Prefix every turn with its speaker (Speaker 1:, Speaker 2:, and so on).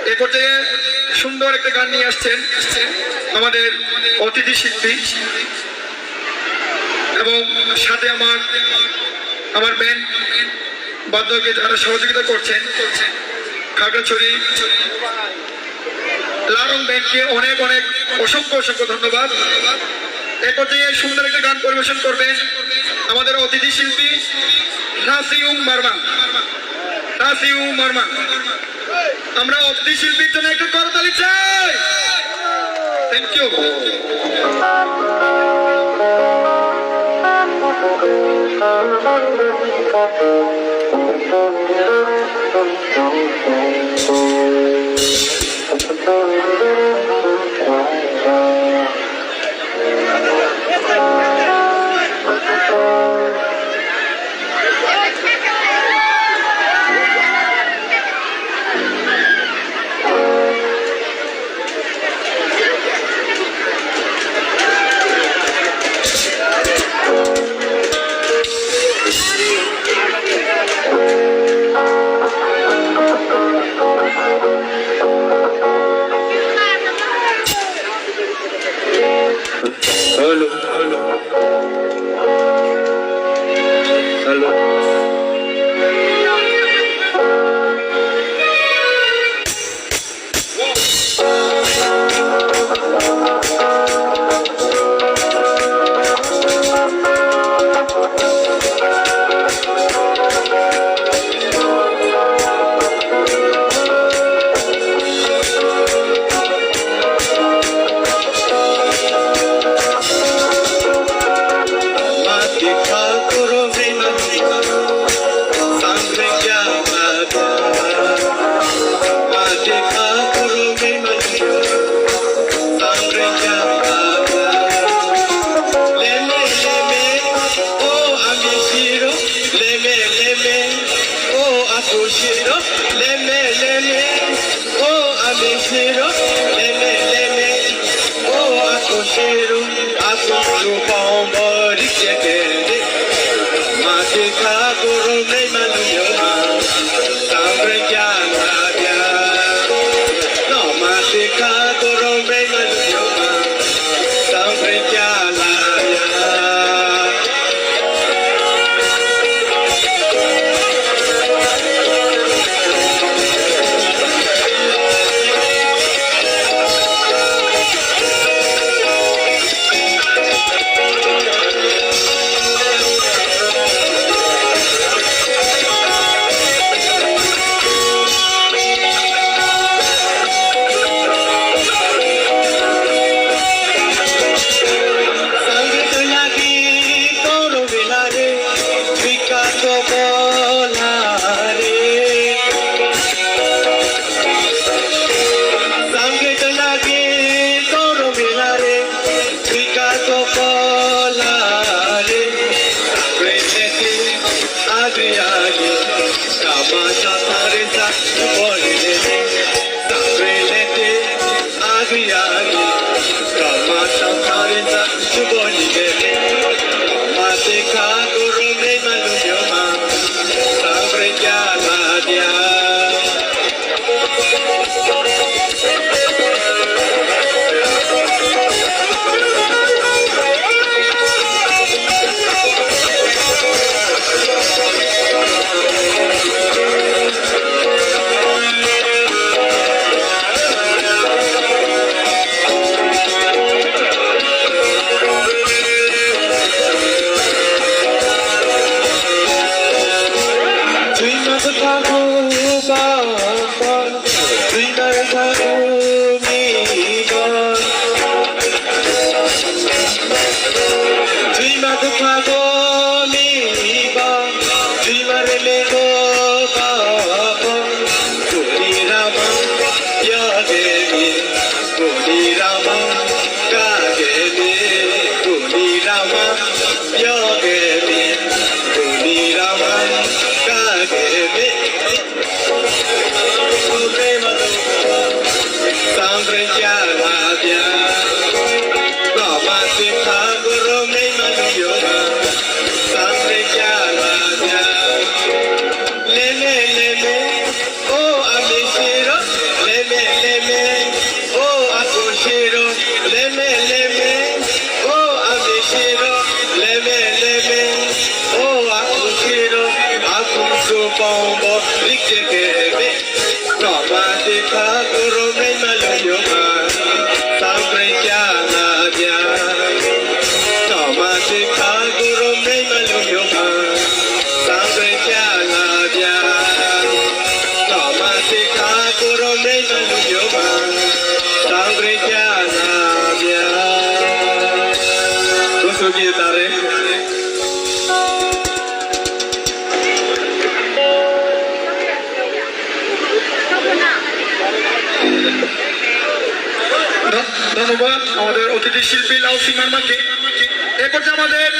Speaker 1: এ পর্যায়ে সুন্দর একটা গান নিয়ে আসছেন আমাদের অতিথি শিল্পী এবং সাথে আমার ব্যান্ড বাদ্যকে যারা সহযোগিতা করছেন খাগড়াছড়ি লারং ব্যান্ডকে অনেক অনেক অসংখ্য ধন্যবাদ। এ পর্যায়ে সুন্দর একটা গান পরিবেশন করবেন আমাদের অতিথি শিল্পী রাসিউম মার্মা। আমরা অতিথি শিল্পীর জন্য একটু করতালি চাই। Thank you.
Speaker 2: Ikekebe Ramati Thakurum Malayoma Sampai Janaja Ramati Thakurum Malayoma Sampai Janaja Ramati Thakurum Malayoma Sampai Janaja Terus kita tarik
Speaker 1: ধন্যবাদ আমাদের অতিথি শিল্পী লাউ সিং মাকে। এ পর্যায়ে আমাদের